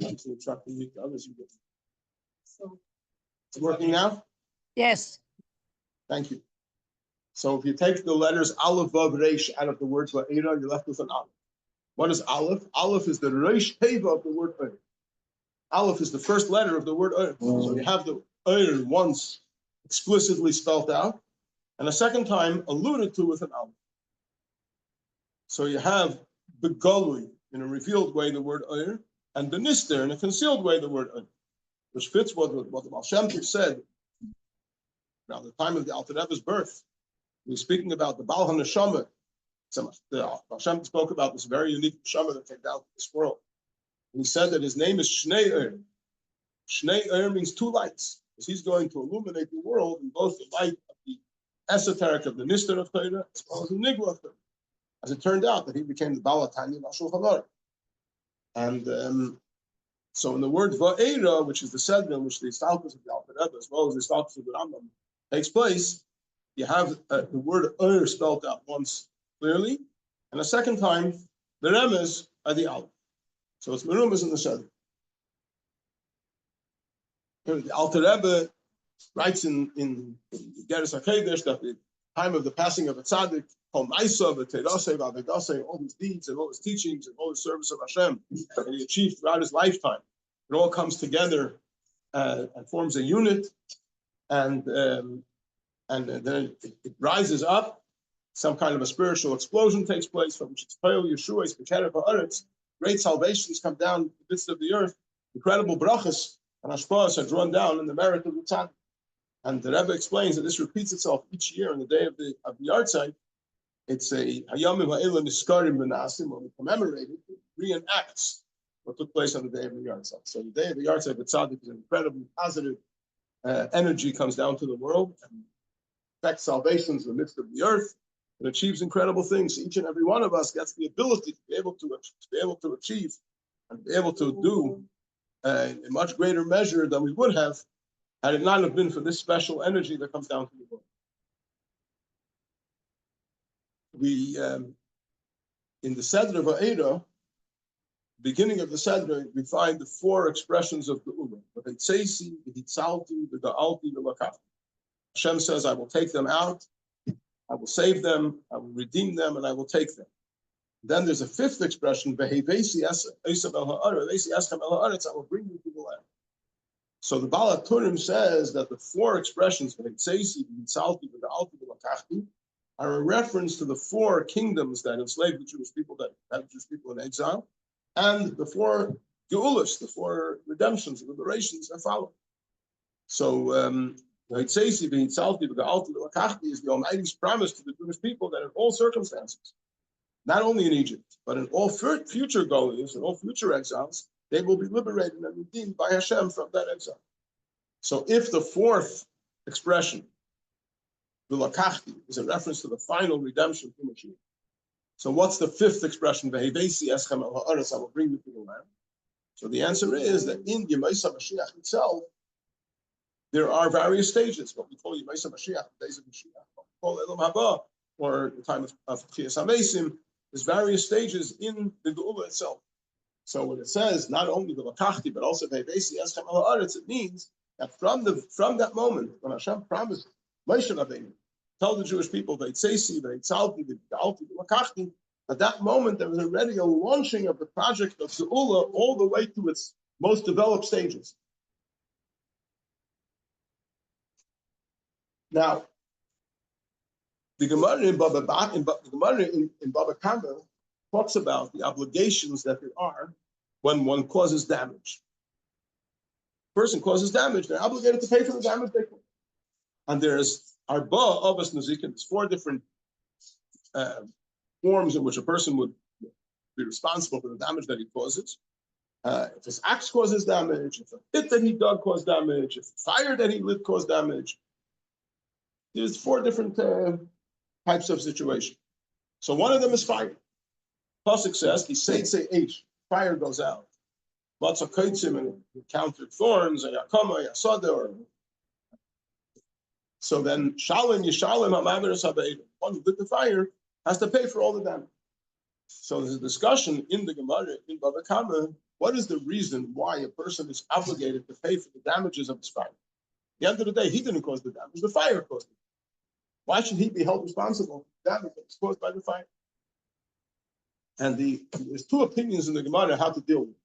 actually attract the unique to others you get. So, it's working now? Yes. Thank you. So if you take the letters Aleph, Vav, Reish out of the word Va'era, you're left with an Aleph. What is Aleph? Aleph is the Reish Teva of the word Eir. Aleph is the first letter of the word Eir. So you have the Eir once explicitly spelled out, and a second time alluded to with an Aleph. So you have the Galui in a revealed way, the word Eir, and the Nister in a concealed way, the word Eir, which fits what the Baal Shem Tov said around the time of the Alter Rebbe's birth. He was speaking about the Baal HaNeshama. The Baal Shem Tov spoke about this very unique neshama that came down to this world. And he said that his name is Shnei Eir. Shnei Eir means two lights, because he's going to illuminate the world in both the light of the esoteric of the Nister of Torah as well as the Nigla of Torah. As it turned out, that he became the Baal Tanya Shulchan Aruch. And so in the word Va'era, which is the Sedra, in which the Stalkus of the Alter Rebbe, as well as the Stalkus of the Rambam, takes place, you have the word Eir spelled out once clearly, and a second time, the Remez are the Aleph. So it's Merumas in the Sedra. The Alter Rebbe writes in Geras HaKodesh that the time of the passing of a tzaddik, all these deeds and all his teachings and all his service of Hashem that he achieved throughout his lifetime, it all comes together and forms a unit, and then it rises up. Some kind of a spiritual explosion takes place from which it's Pale Yeshua, it's great salvations come down in the midst of the earth, incredible brachas and ashpahs are drawn down in the merit of the tzaddik. And the Rebbe explains that this repeats itself each year on the day of the Yahrzeit. It's a Hayamim Ha'elah Niskarim B'Nasim, when we commemorate it, it reenacts what took place on the day of the Yahrzeit. So the day of the Yahrzeit, the tzaddik is an incredibly positive energy comes down to the world and affects salvations in the midst of the earth. It achieves incredible things. Each and every one of us gets the ability to be able to achieve and be able to do in a much greater measure than we would have had it not have been for this special energy that comes down to the world. We, in the Sedra of Va'era, beginning of the Sedra, we find the four expressions of the Geula: the V'tzeisi, the Hitzalti, the Ga'alti, the Lakafti. Hashem says, I will take them out, I will save them, I will redeem them, and I will take them. Then there's a fifth expression, V'hevesi Esav el Ha'aretz, V'hevesi Eschem el Ha'aretz, I will bring you to the land. So the Baal HaTurim says that the four expressions, V'tzeisi, the Hitzalti, the Ga'alti, the Lakafti, are a reference to the four kingdoms that enslaved the Jewish people, that had the Jewish people in exile, and the four Geulas, the four redemptions, liberations that follow. So the Hitzeisi, the Hitzalti, the Ga'alti, the Lakachti is the Almighty's promise to the Jewish people that in all circumstances, not only in Egypt, but in all future Goliaths and all future exiles, they will be liberated and redeemed by Hashem from that exile. So if the fourth expression, the Lakachti, is a reference to the final redemption from Mashiach, so what's the fifth expression? V'hevesi eschem el ha'aretz, I will bring you to the land. So the answer is that in Yemaisa Mashiach itself, there are various stages. What we call Yemaisa Mashiach, the days of Mashiach, what we call Elam Haba, or the time of Tchias HaMesim. There's various stages in the Geula itself. So when it says not only the Lakachti, but also V'hevesi eschem el ha'aretz, it means that from that moment when Hashem promised Moshe Rabbeinu, tell the Jewish people, V'tzeisi, V'hitzalti, V'ga'alti, V'lakachti, at that moment there was already a launching of the project of Geula all the way to its most developed stages. Now, the Gemara in Baba Kama talks about the obligations that there are when one causes damage. Person causes damage, they're obligated to pay for the damage they cause. And there's Arba Avos Nazikin. There's four different forms in which a person would be responsible for the damage that he causes. If his axe causes damage, if a pit that he dug caused damage, if the fire that he lit caused damage. There's four different types of situation. So one of them is fire. Pasuk says, "He say H." Fire goes out. Lots of kaitzim and encountered thorns, and yakama, yasada. So then, shalim yishalim ha'maveres habe'edim. One who lit the fire has to pay for all the damage. So there's a discussion in the Gemara in Bava Kama. What is the reason why a person is obligated to pay for the damages of his fire? At the end of the day, he didn't cause the damage; the fire caused it. Why should he be held responsible for the damage that's caused by the fire? And there's two opinions in the Gemara how to deal with it.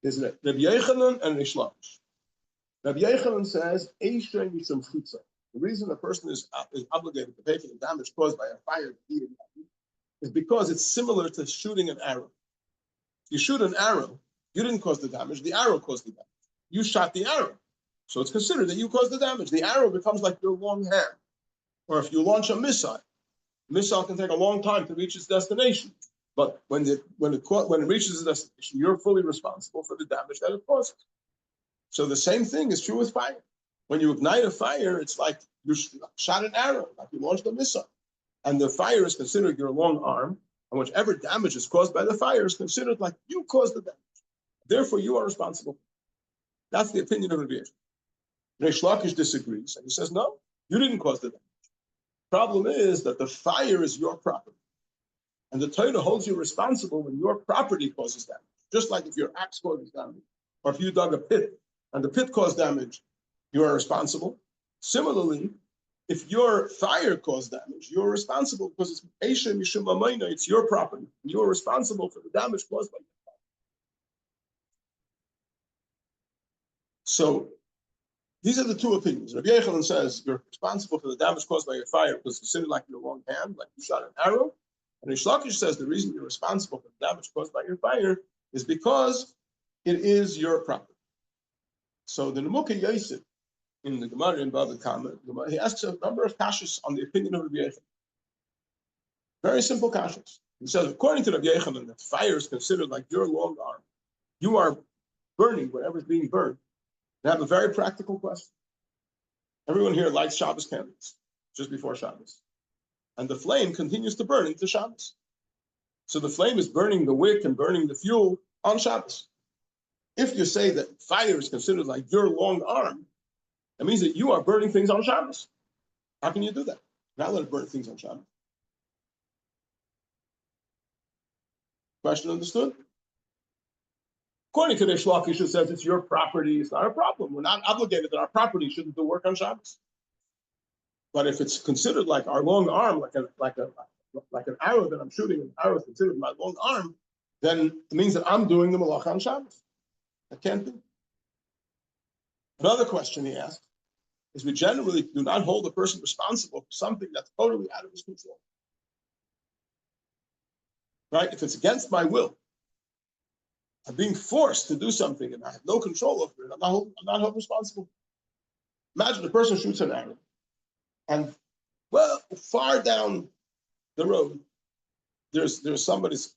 There's Rabbi Yochanan and Rish Lakish. Rabbi Yochanan says, "Eishrei mishum chutza." The reason a person is obligated to pay for the damage caused by a fire is because it's similar to shooting an arrow. You shoot an arrow, you didn't cause the damage, the arrow caused the damage. You shot the arrow, so it's considered that you caused the damage. The arrow becomes like your long hand. Or if you launch a missile can take a long time to reach its destination. But when it reaches its destination, you're fully responsible for the damage that it causes. So the same thing is true with fire. When you ignite a fire, it's like you shot an arrow, like you launched a missile. And the fire is considered your long arm, and whichever damage is caused by the fire is considered like you caused the damage. Therefore, you are responsible. That's the opinion of Rabbi Yochanan. Rish Lakish disagrees, and he says, no, you didn't cause the damage. Problem is that the fire is your property. And the Torah holds you responsible when your property causes damage. Just like if your axe causes damage, or if you dug a pit and the pit caused damage, you are responsible. Similarly, if your fire caused damage, you're responsible because it's Eisha Mishum Amayna, it's your property. You are responsible for the damage caused by your fire. So these are the two opinions. Rabbi Yochanan says you're responsible for the damage caused by your fire because it's considered like your long hand, like you shot an arrow. And Rish Lakish says the reason you're responsible for the damage caused by your fire is because it is your property. So the Nemuka Yosef in the Gemara in Bava Kama, he asks a number of kashas on the opinion of Rabbi Yochanan. Very simple kashas. He says, according to Rabbi Yochanan, that fire is considered like your long arm. You are burning whatever's being burned. They have a very practical question. Everyone here lights Shabbos candles just before Shabbos. And the flame continues to burn into Shabbos. So the flame is burning the wick and burning the fuel on Shabbos. If you say that fire is considered like your long arm, that means that you are burning things on Shabbos. How can you do that? Not let it burn things on Shabbos. Question understood? According to Rish Lakish, it says it's your property. It's not a problem. We're not obligated that our property shouldn't do work on Shabbos. But if it's considered like our long arm, like an arrow that I'm shooting, an arrow is considered my long arm, then it means that I'm doing the malach on Shabbos. That can't be. Another question he asked is we generally do not hold a person responsible for something that's totally out of his control. Right? If it's against my will, I'm being forced to do something and I have no control over it, I'm not held responsible. Imagine a person shoots an arrow and, well, far down the road, there's somebody's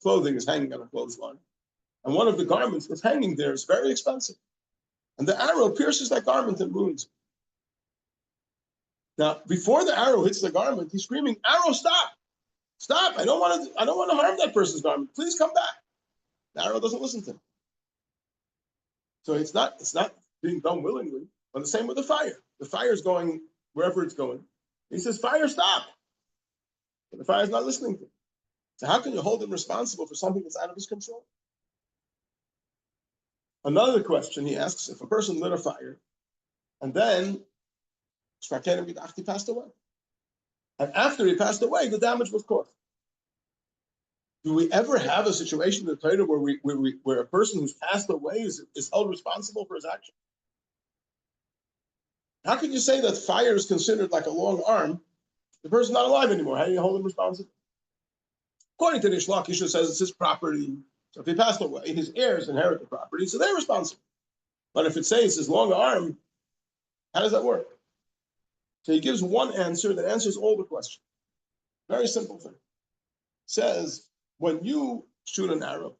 clothing is hanging on a clothesline. And one of the garments that's hanging there is very expensive. And the arrow pierces that garment and ruins it. Now, before the arrow hits the garment, he's screaming, "Arrow, stop! Stop! I don't want to harm that person's garment. Please come back." The arrow doesn't listen to him. So it's not being done willingly. But the same with the fire. The fire is going wherever it's going. He says, "Fire, stop!" But the fire is not listening to him. So how can you hold him responsible for something that's out of his control? Another question he asks, if a person lit a fire, and then he passed away. And after he passed away, the damage was caused. Do we ever have a situation in the Torah where a person who's passed away is held responsible for his action? How can you say that fire is considered like a long arm? The person's not alive anymore. How do you hold him responsible? According to Rish Lakish, it says it's his property. So if he passed away, his heirs inherit the property, so they're responsible. But if it says his long arm, how does that work? So he gives one answer that answers all the questions. Very simple thing. It says, when you shoot an arrow,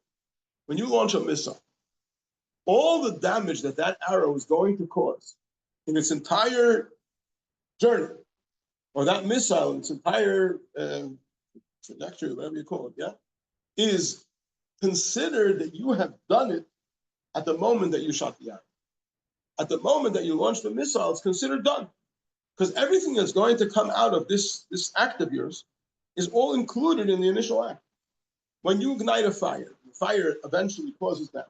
when you launch a missile, all the damage that arrow is going to cause in its entire journey, or that missile in its entire trajectory, whatever you call it, yeah, is considered that you have done it at the moment that you shot the arrow. At the moment that you launched the missile, it's considered done. Because everything that's going to come out of this act of yours is all included in the initial act. When you ignite a fire, the fire eventually causes damage.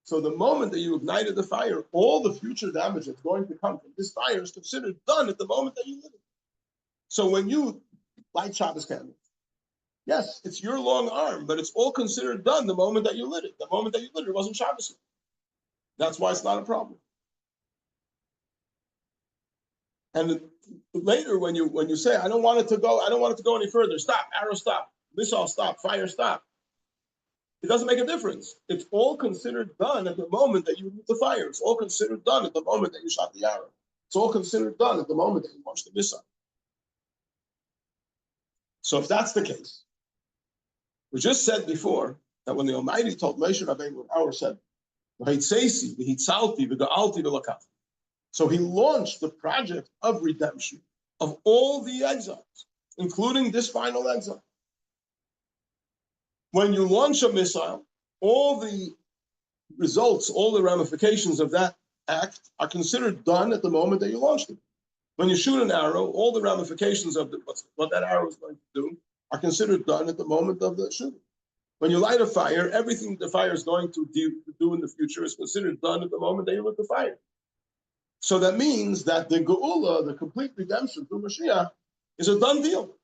So the moment that you ignited the fire, all the future damage that's going to come from this fire is considered done at the moment that you lit it. So when you light Shabbos candles, yes, it's your long arm, but it's all considered done the moment that you lit it. The moment that you lit it, it wasn't Shabbos. That's why it's not a problem. And later, when you say, I don't want it to go any further, stop, arrow stop, missile stop, fire stop, it doesn't make a difference. It's all considered done at the moment that you lit the fire. It's all considered done at the moment that you shot the arrow. It's all considered done at the moment that you launched the missile. So if that's the case, we just said before that when the Almighty told Moshe Rabbeinu, our said, so he launched the project of redemption of all the exiles, including this final exile. When you launch a missile, all the results, all the ramifications of that act are considered done at the moment that you launched it. When you shoot an arrow, all the ramifications of what that arrow is going to do are considered done at the moment of the shooting. When you light a fire, everything the fire is going to do in the future is considered done at the moment that you lit the fire. So that means that the Geula, the complete redemption through Mashiach, is a done deal.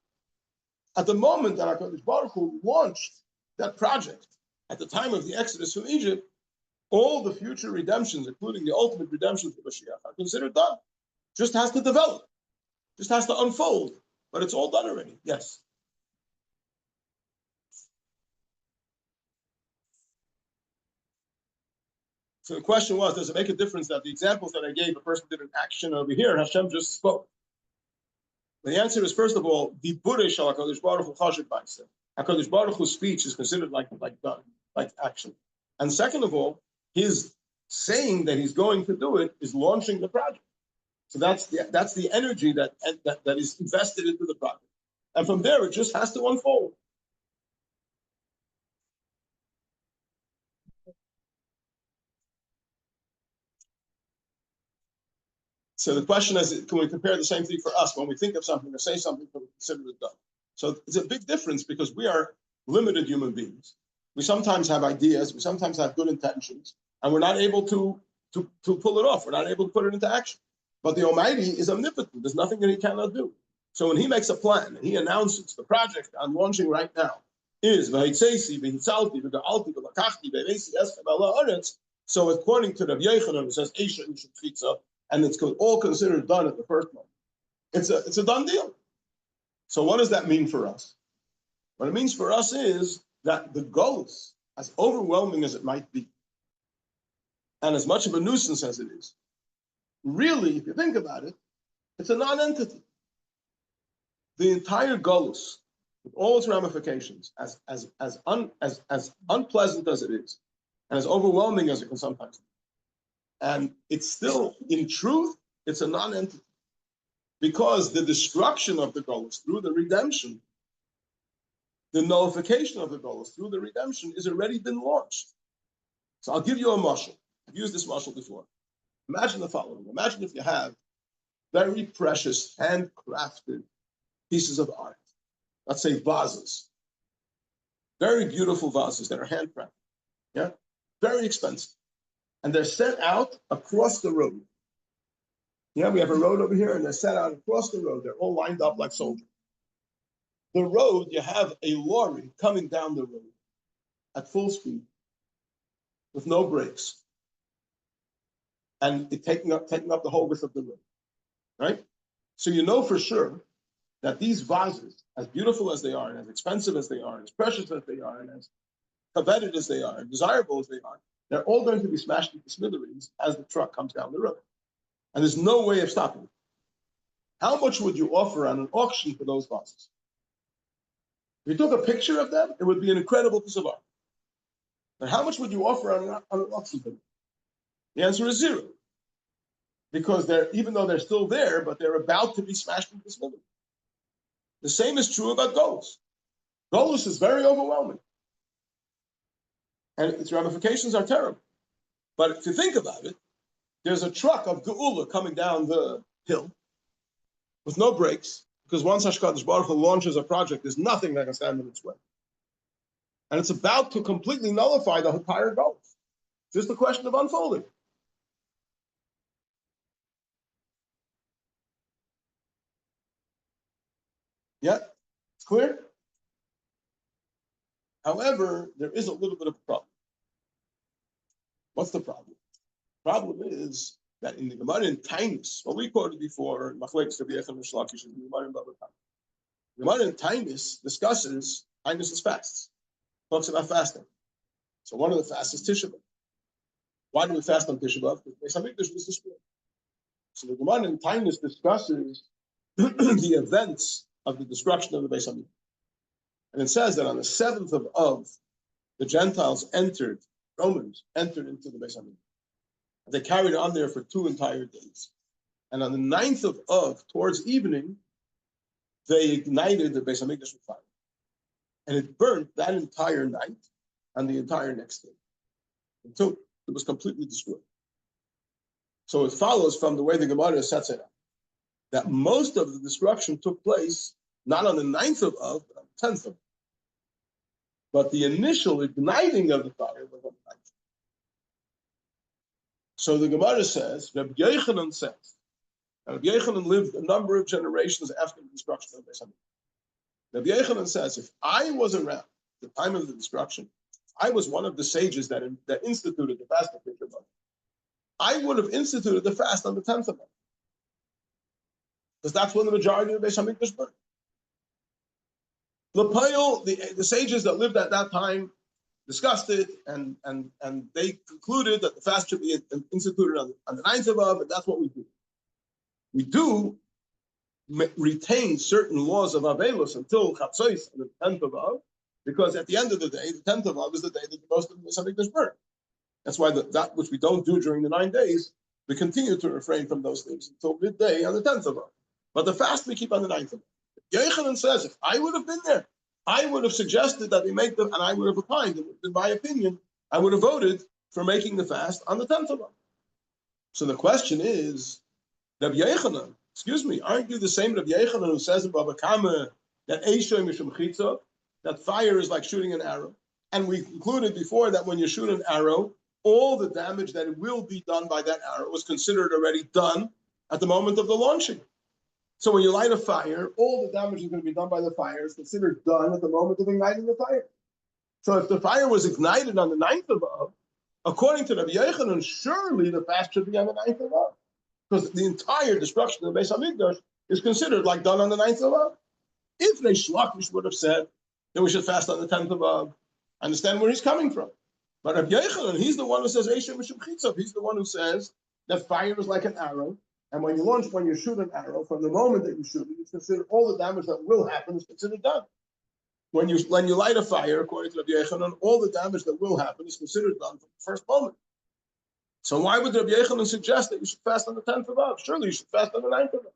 At the moment that HaKadosh Baruch Hu launched that project, at the time of the Exodus from Egypt, all the future redemptions, including the ultimate redemption through Mashiach, are considered done. Just has to develop, just has to unfold, but it's all done already. Yes. So the question was, does it make a difference that the examples that I gave, a person did an action over here, and Hashem just spoke? The answer is, first of all, the Buddhish HaKadosh Baruch Hu Chashiv B'Aiseh. HaKadosh Baruch Hu's speech is considered like done, like action. And second of all, his saying that he's going to do it is launching the project. So that's the energy that is invested into the project. And from there, it just has to unfold. So the question is, can we compare the same thing for us? When we think of something or say something, can we consider it done? So it's a big difference because we are limited human beings. We sometimes have ideas, we sometimes have good intentions, and we're not able to pull it off. We're not able to put it into action. But the Almighty is omnipotent. There's nothing that he cannot do. So when he makes a plan and he announces the project I'm launching right now is so according to Rabbi Yochanan, it says and it's all considered done at the first moment. It's a done deal. So what does that mean for us? What it means for us is that the golus, as overwhelming as it might be, and as much of a nuisance as it is, really, if you think about it, it's a non-entity. The entire golus, with all its ramifications, as unpleasant as it is, and as overwhelming as it can sometimes be, and it's still, in truth, it's a non-entity. Because the destruction of the golus through the redemption, the nullification of the golus through the redemption is already been launched. So I'll give you a mashal. I've used this mashal before. Imagine the following. Imagine if you have very precious, handcrafted pieces of art. Let's say vases. Very beautiful vases that are handcrafted. Yeah? Very expensive. And they're set out across the road. Yeah, we have a road over here, and they're set out across the road. They're all lined up like soldiers. The road, you have a lorry coming down the road at full speed with no brakes. And it taking up the whole width of the road, right? So you know for sure that these vases, as beautiful as they are, and as expensive as they are, and as precious as they are, and as coveted as they are, and desirable as they are, they're all going to be smashed into smithereens as the truck comes down the road. And there's no way of stopping it. How much would you offer on an auction for those vases? If you took a picture of them, it would be an incredible piece of art. But how much would you offer on an auction for them? The answer is zero. Because even though they're still there, but they're about to be smashed into smithereens. The same is true about golus. Golus is very overwhelming. And its ramifications are terrible. But if you think about it, there's a truck of Geula coming down the hill with no brakes, because once HaKadosh Baruch Hu launches a project, there's nothing that can stand in its way. And it's about to completely nullify the entire goal. Just a question of unfolding. Yeah, it's clear? However, there is a little bit of a problem. What's the problem? The problem is that in the Gemara in Tainis, what we quoted before, the Gemara in Tainis discusses, Tainis is fasts, talks about fasting. So one of the fasts is Tisha B'Av. Why do we fast on Tisha B'Av? Because Beis Hamikdash was destroyed. So the Gemara in Tainis discusses the events of the destruction of the Beis Hamikdash. And it says that on the 7th of Av, the Gentiles Romans entered into the Beis Hamikdash. They carried on there for 2 entire days. And on the 9th of Av, towards evening, they ignited the Beis Hamikdash with fire. And it burned that entire night and the entire next day until it was completely destroyed. So it follows from the way the Gemara sets it up that most of the destruction took place not on the 9th of Av, but on the 10th of Av. But the initial igniting of the fire was on the 9th. So the Gemara says, Rabbi Yochanan says, Rabbi Yochanan lived a number of generations after the destruction of Beis Hamikdash. Rabbi Yochanan says, if I was around at the time of the destruction, I was one of the sages that instituted the fast of Tisha B'Av, I would have instituted the fast on the 10th of Av. Because that's when the majority of the Beis Hamikdash burned. The sages that lived at that time discussed it, and they concluded that the fast should be instituted on the 9th of Av, and that's what we do. We do retain certain laws of Avelus until Chatzos on the 10th of Av, because at the end of the day, the 10th of Av is the day that most of the Beis Hamikdash burned. That's why that which we don't do during the 9 days, we continue to refrain from those things until midday on the 10th of Av. But the fast we keep on the 9th of Av. Yochanan says, if I would have been there, I would have suggested that we make them, and I would have opined, in my opinion, I would have voted for making the fast on the 10th of Av. So the question is, Rabbi Yochanan, aren't you the same Rabbi Yochanan who says in Baba Kama that Eishoy Mishum Chitza, that fire is like shooting an arrow? And we concluded before that when you shoot an arrow, all the damage that will be done by that arrow was considered already done at the moment of the launching. So when you light a fire, all the damage is going to be done by the fire is considered done at the moment of igniting the fire. So if the fire was ignited on the 9th of Av, according to Rabbi Yochanan, surely the fast should be on the 9th of Av, because the entire destruction of the Beis Hamikdash is considered like done on the 9th of Av. If Reish Lakish would have said that we should fast on the 10th of Av, I understand where he's coming from. But Rabbi Yochanan, he's the one who says Eishem Mishum Chitzav. He's the one who says that fire is like an arrow. And when you shoot an arrow, from the moment that you shoot it, it's considered all the damage that will happen is considered done. When you light a fire, according to Rabbi Yochanan, all the damage that will happen is considered done from the first moment. So why would Rabbi Yochanan suggest that you should fast on the 10th of Av? Surely you should fast on the 9th of Av.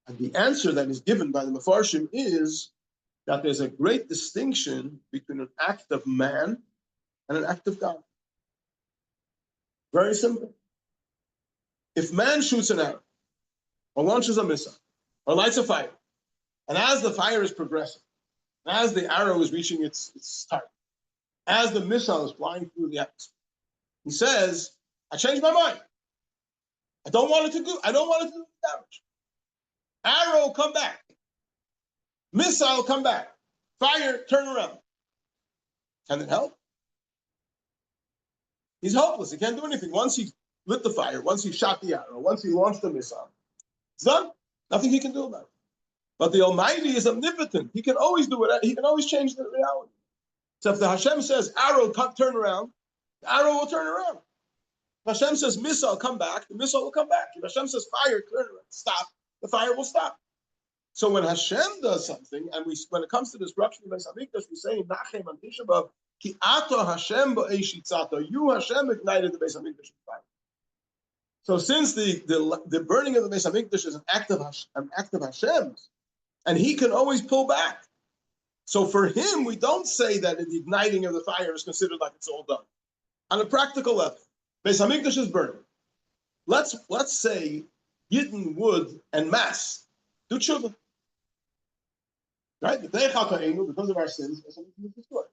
And the answer that is given by the Mefarshim is that there's a great distinction between an act of man and an act of God. Very simple. If man shoots an arrow, or launches a missile, or lights a fire, and as the fire is progressing, as the arrow is reaching its target, as the missile is flying through the atmosphere, he says, I changed my mind. I don't want it to do damage. Arrow, come back. Missile, come back. Fire, turn around. Can it help? He's helpless. He can't do anything. Once he lit the fire, once he shot the arrow, once he launched the missile, it's done. Nothing he can do about it. But the Almighty is omnipotent. He can always do it. He can always change the reality. So if the Hashem says, arrow, turn around, the arrow will turn around. If Hashem says, missile, come back, the missile will come back. If Hashem says, fire, turn around, stop, the fire will stop. So when Hashem does something, and when it comes to destruction of Beis Hamikdash, we say in Nachem and Tisha B'Av, Ki ato Hashem ba'eshitzato, you Hashem ignited the Beis Hamikdash fire. So since the burning of the Beis Hamikdash is an act of Hashem's, and He can always pull back. So for Him, we don't say that the igniting of the fire is considered like it's all done. On a practical level, Beis Hamikdash is burning. Let's say Yidden would and mass do tshuva. Right? Because of our sins, destroyed.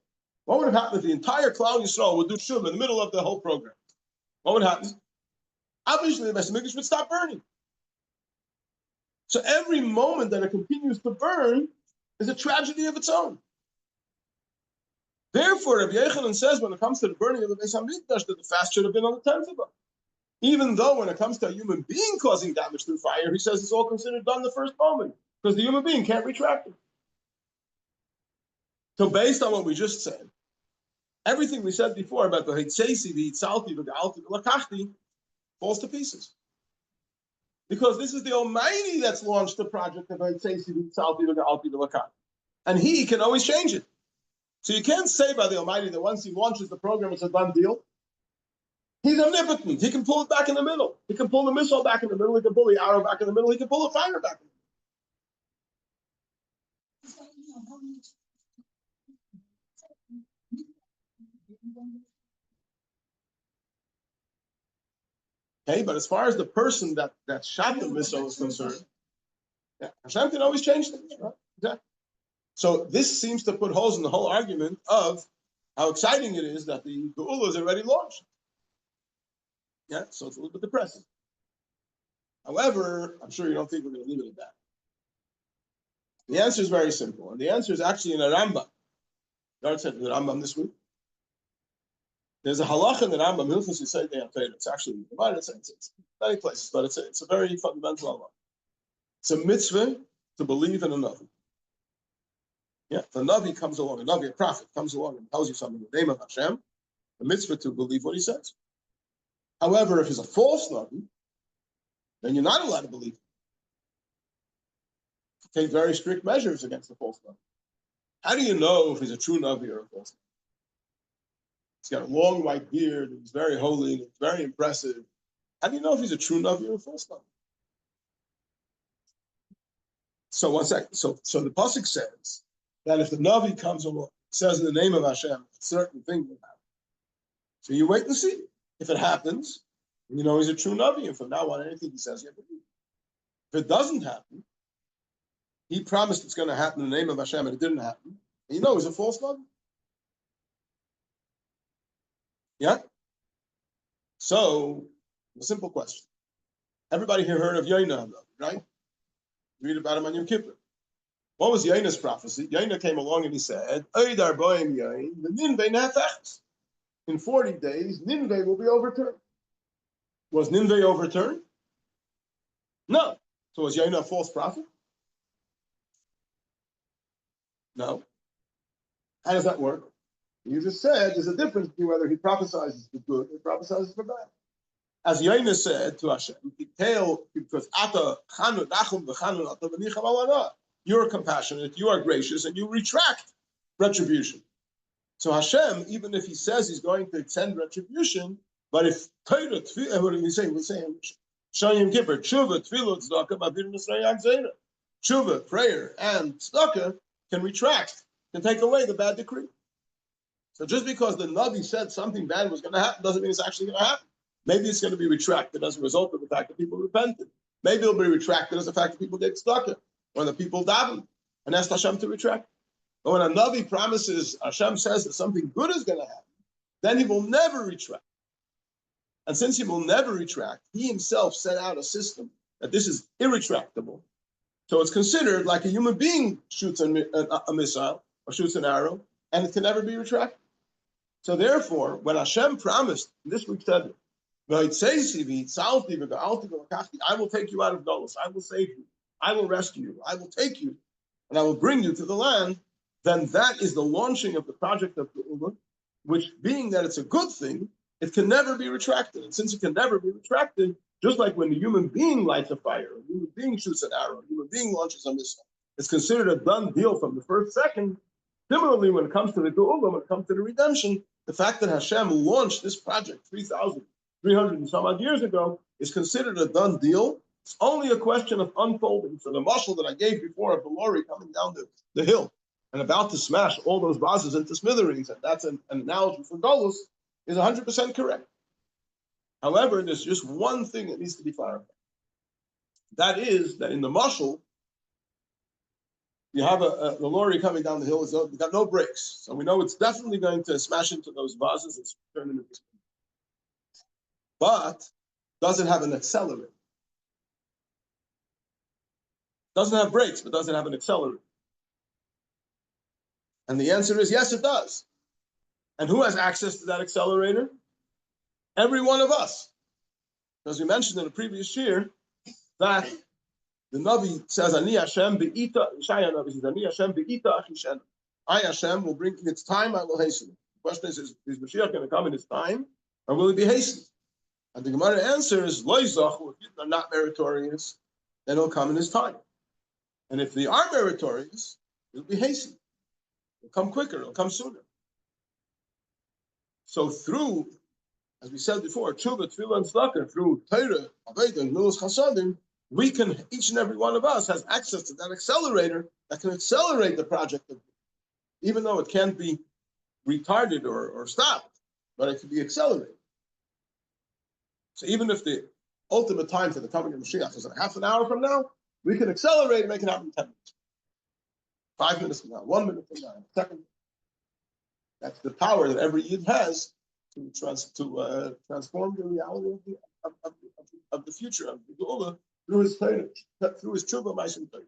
What would have happened if the entire Klal Yisrael would do tshuva in the middle of the whole program? What would happen? Obviously, the Beis Hamikdash would stop burning. So every moment that it continues to burn is a tragedy of its own. Therefore, Rabbi Yochanan says when it comes to the burning of the Beis Hamikdash that the fast should have been on the 10th of it. Even though when it comes to a human being causing damage through fire, he says it's all considered done the first moment because the human being can't retract it. So based on what we just said, everything we said before about the Hitzesi, the Hitzalti, the Ga'alti, the Lakachti falls to pieces. Because this is the Almighty that's launched the project of Hitzesi, the Hitzalti, the Ga'alti, the Lakachti. And he can always change it. So you can't say by the Almighty that once he launches the program, it's a done deal. He's omnipotent. He can pull it back in the middle. He can pull the missile back in the middle. He can pull the arrow back in the middle. He can pull the fire back in the middle. Okay, but as far as the person that shot the missile is concerned, yeah, Hashem can always change things, right? Exactly. So this seems to put holes in the whole argument of how exciting it is that the Geula is already launched. Yeah, so it's a little bit depressing. However, I'm sure you don't think we're going to leave it at that. The answer is very simple, and the answer is actually in a Rambam. Yard said the Rambam this week. There's a halacha in the Rambam, Hilchos Yisayidei HaTorah. It's actually divided. It's many places, but it's a very fundamental halacha. It's a mitzvah to believe in a Navi. Yeah, if a Navi comes along, a Navi, a prophet, comes along and tells you something in the name of Hashem, a mitzvah to believe what he says. However, if he's a false Navi, then you're not allowed to believe. Take very strict measures against the false Navi. How do you know if he's a true Navi or a false Navi? He's got a long white beard, and he's very holy, and it's very impressive. How do you know if he's a true Navi or a false Navi? So one second. So the Pasuk says that if the Navi comes along, says in the name of Hashem, a certain thing will happen. So you wait and see. If it happens, you know he's a true Navi, and from now on, anything he says, you have to believe. If it doesn't happen, he promised it's going to happen in the name of Hashem, and it didn't happen, and you know he's a false Navi. Yeah? So, a simple question. Everybody here heard of Yoina, right? Read about him on Yom Kippur. What was Yoina's prophecy? Yoina came along and he said, in 40 days, Nineveh will be overturned. Was Nineveh overturned? No. So was Yoina a false prophet? No. How does that work? You just said there's a difference between whether he prophesies for good or prophesies for bad. As Yoina said to Hashem, because you're compassionate, you are gracious, and you retract retribution. So Hashem, even if he says he's going to extend retribution, but if what do we say? We say Shayim Kippur, Tshuva, Tefillah, Tzedakah, Ma'avir Nisrei Yagzera. Tshuva, prayer, and Tzedakah can retract, can take away the bad decree. So just because the Navi said something bad was going to happen doesn't mean it's actually going to happen. Maybe it's going to be retracted as a result of the fact that people repented. Maybe it'll be retracted as the fact that people get tzedakah, or the people daven and ask Hashem to retract. But when a Navi promises, Hashem says that something good is going to happen, then he will never retract. And since he will never retract, he himself set out a system that this is irretractable. So it's considered like a human being shoots a missile or shoots an arrow, and it can never be retracted. So therefore, when Hashem promised, this week said, I will take you out of Golos, I will save you, I will rescue you, I will take you, and I will bring you to the land, then that is the launching of the project of Geula, which being that it's a good thing, it can never be retracted. And since it can never be retracted, just like when a human being lights a fire, a human being shoots an arrow, a human being launches a missile, it's considered a done deal from the first second. Similarly, when it comes to the Geula, when it comes to the redemption, the fact that Hashem launched this project 3,300 and some odd years ago is considered a done deal. It's only a question of unfolding. So the mashal that I gave before of the lorry coming down the hill and about to smash all those vases into smithereens, and that's an analogy for Golos, is 100% correct. However, there's just one thing that needs to be clarified. That is that in the mashal, you have the lorry coming down the hill. It's got no brakes, so we know it's definitely going to smash into those vases. It's turning into, but does it have an accelerator? Doesn't have brakes, but does it have an accelerator? And the answer is yes, it does. And who has access to that accelerator? Every one of us. Because we mentioned in the previous year that the Navi says, Ani Hashem be'ita, Yeshaya Navi says, Ani Hashem be'ita achishenu. I, Hashem, will bring in its time, I will hasten it. The question is Mashiach going to come in its time, or will it be hastened? And the Gemara answers, Lo yizachu, if you are not meritorious, then it'll come in its time. And if they are meritorious, it'll be hastened. It'll come quicker, it'll come sooner. So through, as we said before, tshuva, tefillah, and tzedakah, through Torah, Aveda, and Milos Chasadim, we can, each and every one of us has access to that accelerator that can accelerate the project, even though it can't be retarded or stopped, but it can be accelerated. So even if the ultimate time for the coming of Mashiach is half an hour from now, we can accelerate and make it happen in 10 minutes. 5 minutes from now, 1 minute from now, a second. That's the power that every Yid has to transform the reality of the future of the Geula through his Torah, through his tshuva, ma'asim Torah.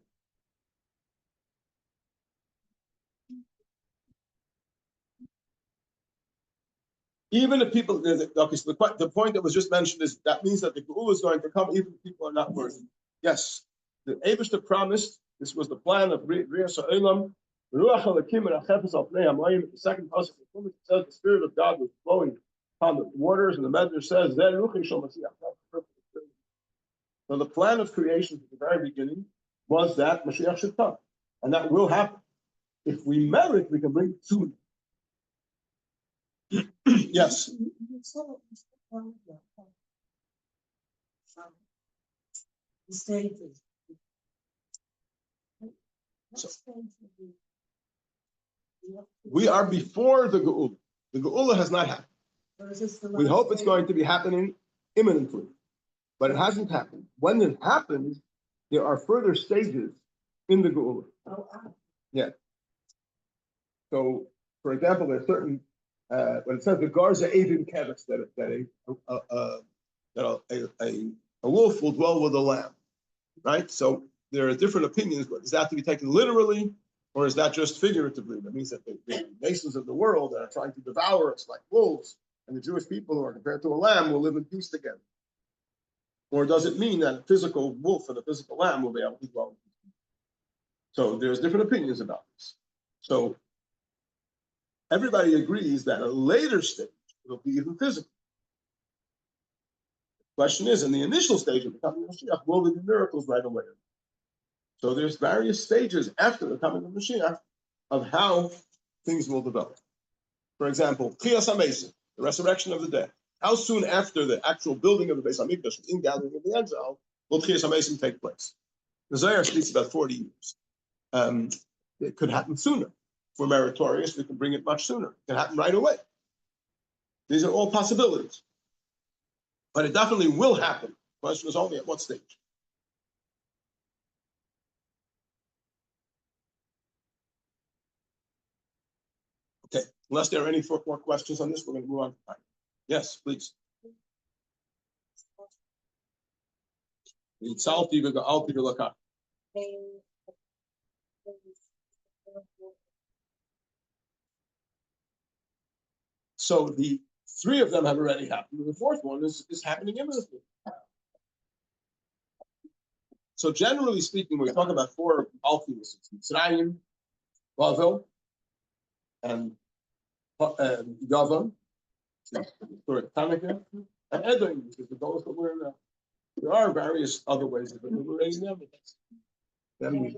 Even if people, okay, so the point that was just mentioned is that means that the Geula is going to come even if people are not worthy. Yes, the Eibishter promised, this was the plan of Riyas Ha'olam. The second passage says the Spirit of God was flowing upon the waters, and the Medrash says, so the plan of creation at the very beginning was that Mashiach should come, and that will happen. If we merit, we can bring it soon. Yes. So, we are before the Geula. The Geula has not happened. We hope it's going to be happening imminently, but it hasn't happened. When it happens, there are further stages in the Geula. Yeah. So, for example, there's certain when it says the Garza Avin Kevis that a wolf will dwell with a lamb, right? So there are different opinions. But is that to be taken literally, or is that just figuratively? That means that the nations of the world that are trying to devour us like wolves, and the Jewish people who are compared to a lamb will live in peace together. Or does it mean that a physical wolf and a physical lamb will be able to dwell in peace? So there's different opinions about this. So everybody agrees that a later stage will be even physical. The question is, in the initial stage of the coming of Mashiach, will there be miracles right away? So there's various stages after the coming of Mashiach of how things will develop. For example, Chiyas HaMesim, the resurrection of the dead. How soon after the actual building of the Beis HaMikdash, in gathering of the exile, will Chiyas HaMesim take place? The Zohar speaks about 40 years. It could happen sooner. If we're meritorious, we can bring it much sooner. It can happen right away. These are all possibilities. But it definitely will happen. The question is only at what stage. Okay, unless there are any more questions on this, we're going to move on. Yes, please. So the 3 of them have already happened, and the 4th one is happening imminently. So generally speaking, when we talk about 4 Alphius, it's Mitzrayim, Bavel, and Yavan, Tanya, and Edom, which is the goals that we're in now. There are various other ways of liberating them. Then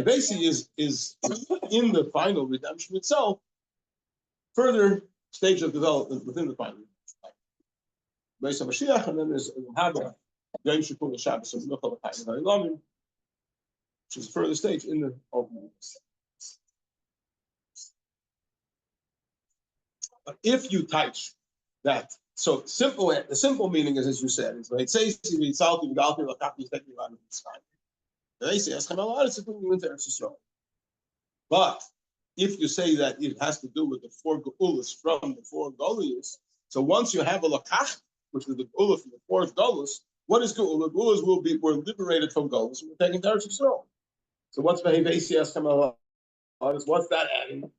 basically is in the final redemption itself, further stage of development within the final Beis HaMashiach, and then there's Haba, Yom Shikul Shabbos of Nuchal V'Chayim, which is a further stage in the opening. But if you touch that, so the simple meaning is, as you said, is like say They say, it's bringing you into Eretz Yisrael. But if you say that it has to do with the four Geulas from the four Goliaths, so once you have a Lakach, which is the Geula from the four Geulas, what is Geula? Geulas we're liberated from Geulas, and we're taken to Eretz Yisrael. So what's Vehevesi Eschem Al? What's that adding?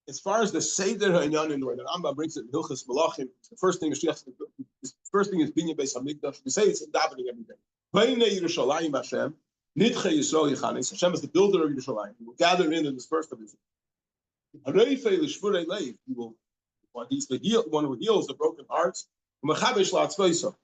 As far as the Seder Ha'inyanim, where the Rambam brings it in Hilchas Malachim, the first thing is Binyan Beis Hamikdash. We say it's in davening every day. Bnei Yerushalayim Hashem, Nidche Yisrael Yichanis. Hashem is the builder of Yerushalayim. He will gather in and disperse the Israel. Harei L'Shvurei Leiv. He will, he's the one who heals the broken hearts. U'mechabesh La'atzveiso.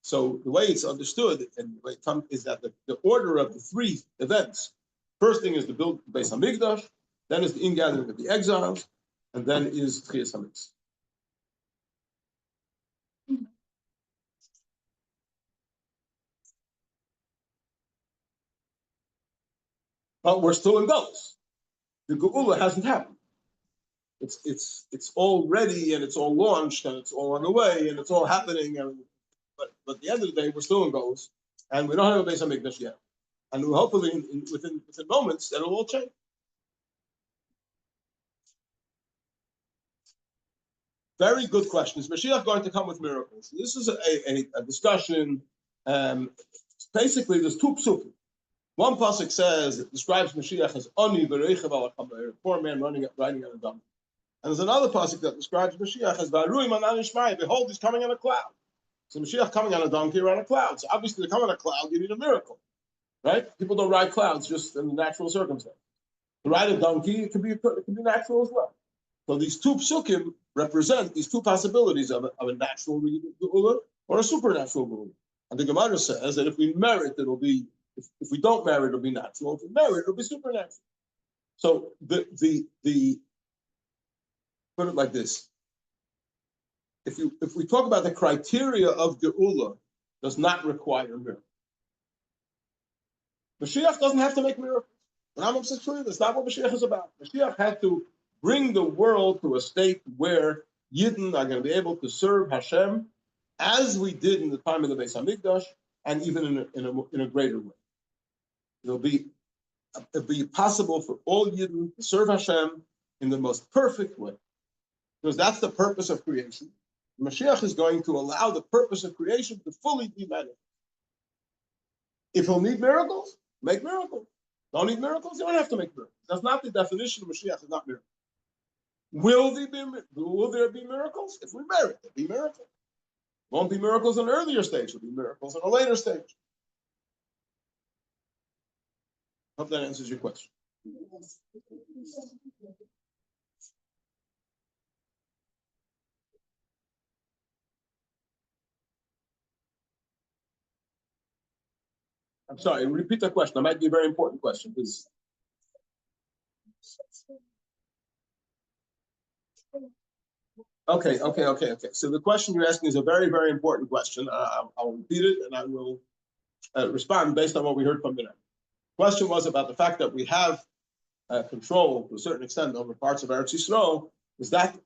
So the way it's understood and the way it comes is that the order of the three events. First thing is the build Beis Hamikdash. Then is the ingathering of the exiles, and then is Tchias HaMitzvah. But we're still in Galus. The Geula hasn't happened. It's all ready and it's all launched and it's all on the way and it's all happening. But at the end of the day, we're still in Galus, and we don't have a Beis Hamikdash yet. And hopefully, within moments, that'll all change. Very good question. Is Mashiach going to come with miracles? This is a discussion. Basically, there's two psukim. One pasuk says it describes Mashiach as Ani v'reichav al hachamer, a poor man riding on a donkey. And there's another pasuk that describes Mashiach as V'aruim anan ishmai. Behold, he's coming on a cloud. So Mashiach coming on a donkey or on a cloud. So obviously, to come on a cloud, you need a miracle, right? People don't ride clouds just in the natural circumstance. To ride a donkey, it can be natural as well. So these two psukim represent these two possibilities of a natural geula or a supernatural geula. And the Gemara says that if we merit, it'll be, if we don't merit, it'll be natural. If we merit, it'll be supernatural. So the put it like this. If we talk about the criteria of geula, does not require miracles. Mashiach doesn't have to make miracles. And I'm obsessed with it. That's not what Mashiach is about. Mashiach had to bring the world to a state where Yidden are going to be able to serve Hashem as we did in the time of the Beis Hamikdash, and even in a greater way. It'll be possible for all Yidden to serve Hashem in the most perfect way, because that's the purpose of creation. Mashiach is going to allow the purpose of creation to fully be manifest. If he'll need miracles, make miracles. Don't need miracles, you don't have to make miracles. That's not the definition of Mashiach, is not miracles. Will there be miracles? If we merit, there'll be miracles. Won't be miracles in an earlier stage, there'll be miracles in a later stage. Hope that answers your question. I'm sorry, repeat that question. That might be a very important question, please. Okay. So the question you're asking is a very, very important question. I'll repeat it and I will respond based on what we heard from the question was about the fact that we have control to a certain extent over parts of Eretz Yisrael. Is that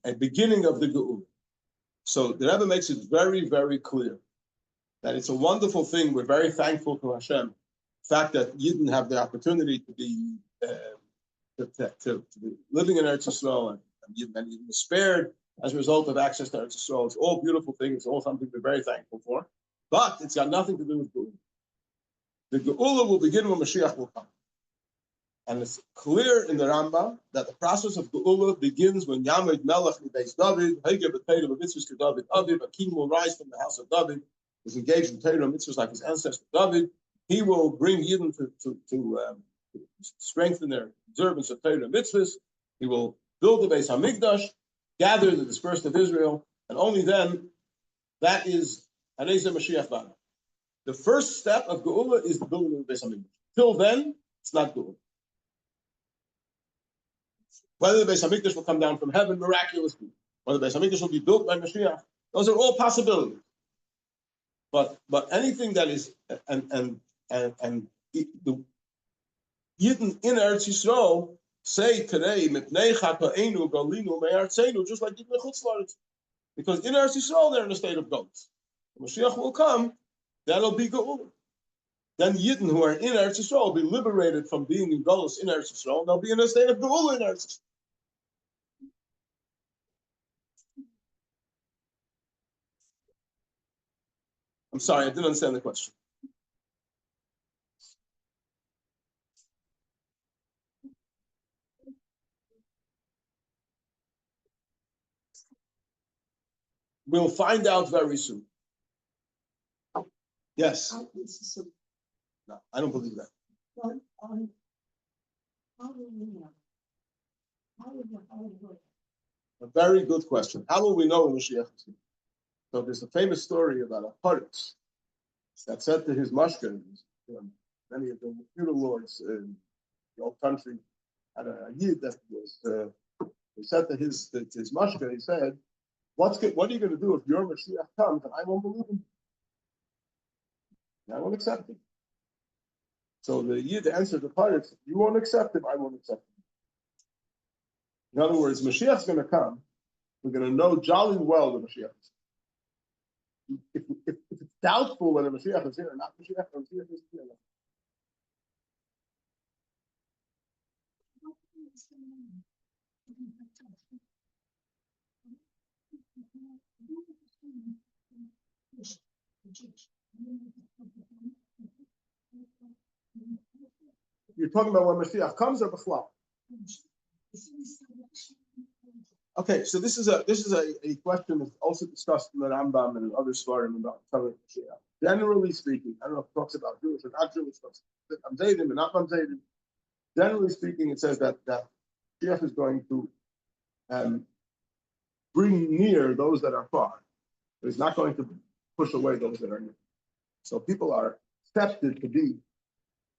a beginning of the Geula? So the Rebbe makes it very, very clear that it's a wonderful thing. We're very thankful to Hashem. The fact that Yidden have the opportunity to be to be living in Eretz Yisrael and Yidden spared as a result of access to Eretz Yisrael. It's all beautiful things. It's all something we're very thankful for. But it's got nothing to do with Geula. The Geula will begin when Mashiach will come. And it's clear in the Rambam that the process of Geula begins when Yamid Melech Mibeis David, Hege B'Teira B'Mitzvahs to David Aviv, a king will rise from the house of David, is engaged in Torah mitzvahs like his ancestor David. He will bring Yidden to strengthen their observance of Torah mitzvahs. He will build the Beis Hamikdash, gather the dispersed of Israel, and only then, that is Hanezeh Mashiach Bana. The first step of Geula is the building of the Beis Hamikdash. Till then, it's not Geula. Whether the Beis Hamikdash will come down from heaven miraculously, whether the Beis Hamikdash will be built by Mashiach, those are all possibilities. But anything that is the Yidden in Eretz Yisrael say today, "Mipnei chatoenu galinu me'artzenu," just like Yidden in Chutz La'aretz. Because in Eretz Yisrael they're in a state of galus. When Mashiach will come, that'll be Geula. Then Yidden who are in Eretz Yisrael will be liberated from being in galus in Eretz Yisrael, and they'll be in a state of Geula in Eretz Yisrael. I'm sorry, I didn't understand the question. We'll find out very soon. Yes. No, I don't believe that. A very good question. How will we know when Mashiach is here? So there's a famous story about a Parshas that said to his mashkes, many of the feudal lords in the old country had a yid that was. He said to his mashke, he said, what are you going to do if your Mashiach comes and I won't believe him? I won't accept him. So the Yid answered the Parshas, you won't accept him, I won't accept him. In other words, Mashiach's going to come. We're going to know jolly well the Mashiach is here. If it's doubtful whether Mashiach is here or not, Mashiach is here. You're talking about when Mashiach comes or before? Okay, so this is a question that's also discussed in the Rambam and other svarim about Mashiach. Generally speaking, I don't know if it talks about Jewish or not Jewish, I'm Zaydim and not I'm Zaydim. Generally speaking, it says that Mashiach is going to bring near those that are far. But he's not going to push away those that are near. So people are accepted to be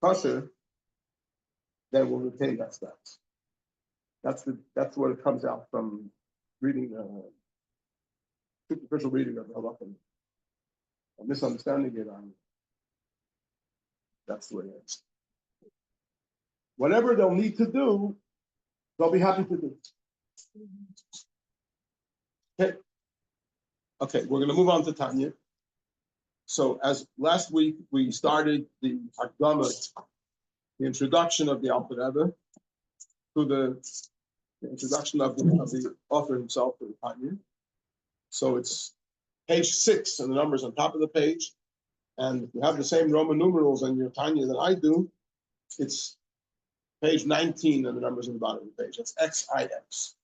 kosher, then will retain that status. That's what it comes out from reading superficial reading of the halakha. Misunderstanding it, that's the way it is. Whatever they'll need to do, they'll be happy to do. Okay, we're going to move on to Tanya. So as last week we started the Hakdama, the introduction of the Alter Rebbe, to the introduction of the author himself to the Tanya. So it's page 6 and the numbers on top of the page. And if you have the same Roman numerals on your Tanya that I do, it's page 19 and the numbers on the bottom of the page. That's XIX.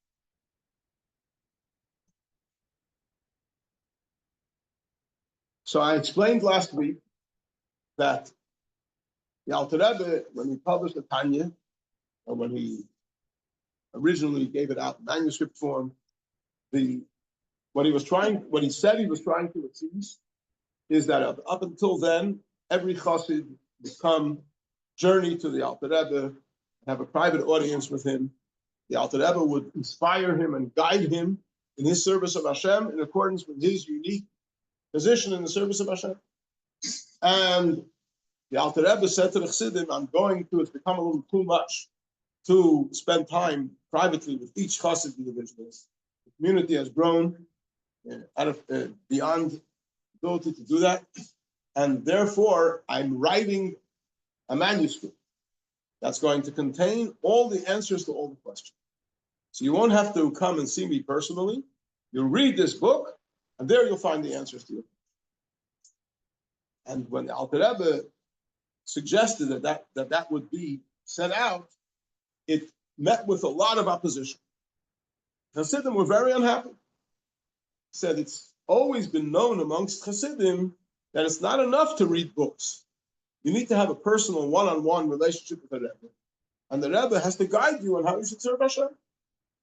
So I explained last week that the Alter Rebbe, when he published the Tanya, or when he originally gave it out in manuscript form, what he said he was trying to achieve is that up until then, every chassid would come, journey to the Alter Rebbe, have a private audience with him. The Alter Rebbe would inspire him and guide him in his service of Hashem in accordance with his unique position in the service of Hashem. And the Alter Rebbe said to the chassidim, it's become a little too much to spend time privately with each chassid individually. The community has grown beyond ability to do that. And therefore, I'm writing a manuscript that's going to contain all the answers to all the questions. So you won't have to come and see me personally. You'll read this book, and there you'll find the answers to your questions. And when the Alter Rebbe suggested that would be set out, it met with a lot of opposition. Chassidim were very unhappy. Said it's always been known amongst Chassidim that it's not enough to read books. You need to have a personal one-on-one relationship with the Rebbe. And the Rebbe has to guide you on how you should serve Hashem.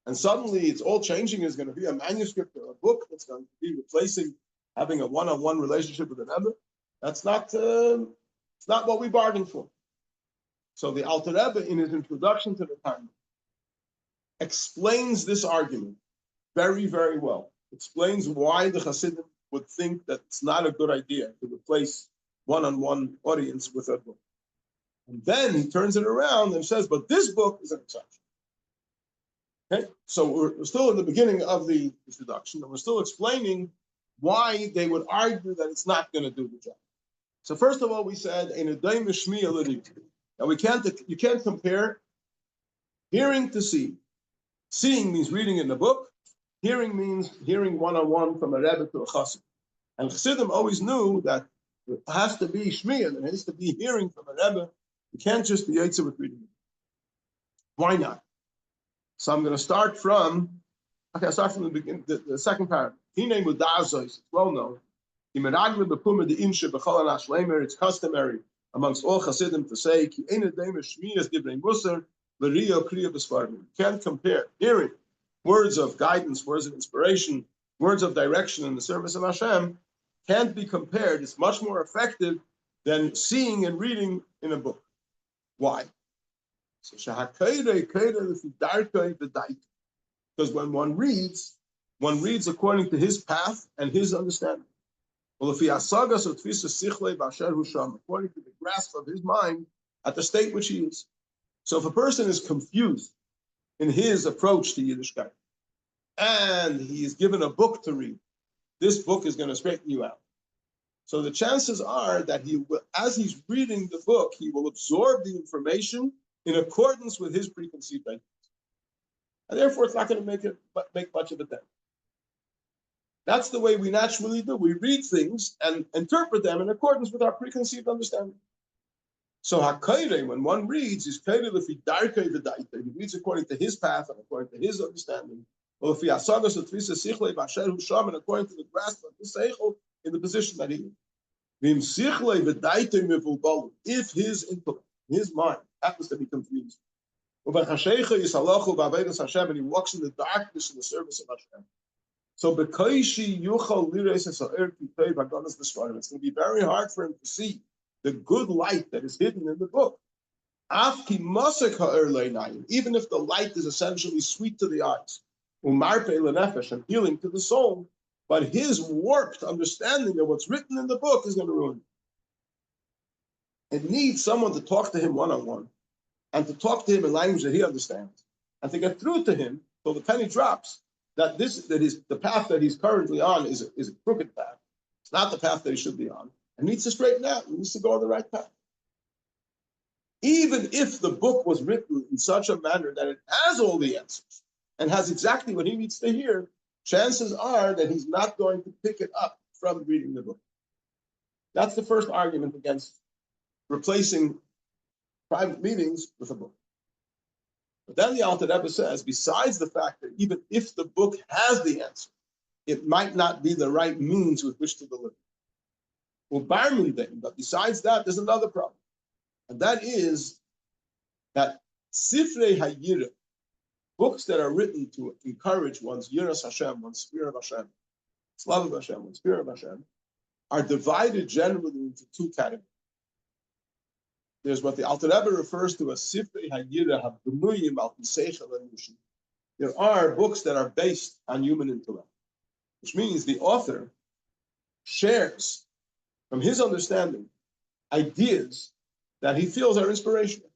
And suddenly it's all changing. It's going to be a manuscript or a book that's going to be replacing having a one-on-one relationship with the Rebbe. That's not, it's not what we bargained for. So the Alter Rebbe, in his introduction to the Tanya, explains this argument very, very well. Explains why the Hasidim would think that it's not a good idea to replace one-on-one audience with a book. And then he turns it around and says, but this book is an exception. Okay, so we're still in the beginning of the introduction, and we're still explaining why they would argue that it's not going to do the job. So first of all, we said, now you can't compare hearing to seeing. Seeing means reading in the book. Hearing means hearing one-on-one from a Rebbe to a Chassid. And Chassidim always knew that it has to be Shmiya, there has to be hearing from a Rebbe. You can't just be Yetzer with reading. Why not? So I'm going to start from, I'll start from the beginning, the second paragraph. Hine Mudazois, it's well known. It's customary amongst all Chassidim to say, you can't compare hearing words of guidance, words of inspiration, words of direction in the service of Hashem, can't be compared. It's much more effective than seeing and reading in a book. Why? Because when one reads according to his path and his understanding. According to the grasp of his mind at the state which he is. So if a person is confused in his approach to Yiddishkeit, and he is given a book to read, this book is going to straighten you out. So the chances are that he will, as he's reading the book, he will absorb the information in accordance with his preconceived ideas. And therefore, it's not going to make much of a dent. That's the way we naturally do. We read things and interpret them in accordance with our preconceived understanding. So Hakaire, when one reads, is Kaire Lefi Darkei V'Daita. He reads according to his path and according to his understanding. Or Lefi Asagas U'Tvisa Sichlei B'Asher Husham, and according to the grasp of his seichel in the position that he is. V'Im Sichlei V'Daita Mivulbalu. If his intellect, his mind, happens to be confused. U'B'Chashecha Yisalachu B'Avedas Hashem, and he walks in the darkness in the service of Hashem. So B'Kaishi Yuchal Lires Esa'er Kitei V'Aganas V'Shvarim. It's going to be very hard for him to see the good light that is hidden in the book. Even if the light is essentially sweet to the eyes, and healing to the soul, but his warped understanding of what's written in the book is going to ruin it. It needs someone to talk to him one-on-one, and to talk to him in language that he understands, and to get through to him till the penny drops that the path that he's currently on is a crooked path. It's not the path that he should be on. And needs to straighten out. He needs to go on the right path. Even if the book was written in such a manner that it has all the answers and has exactly what he needs to hear, chances are that he's not going to pick it up from reading the book. That's the first argument against replacing private meetings with a book. But then the Alter Rebbe says, besides the fact that even if the book has the answer, it might not be the right means with which to deliver. But besides that, there's another problem. And that is that Sifrei HaYirah, books that are written to encourage one's Yiras Hashem, one's fear of Hashem, love of Hashem, one's fear of Hashem, are divided generally into two categories. There's what the Alter Rebbe refers to as Sifrei HaYirah HaBnuyim Al Pi Seichel HaNushim. There are books that are based on human intellect, which means the author shares from his understanding ideas that he feels are inspirational.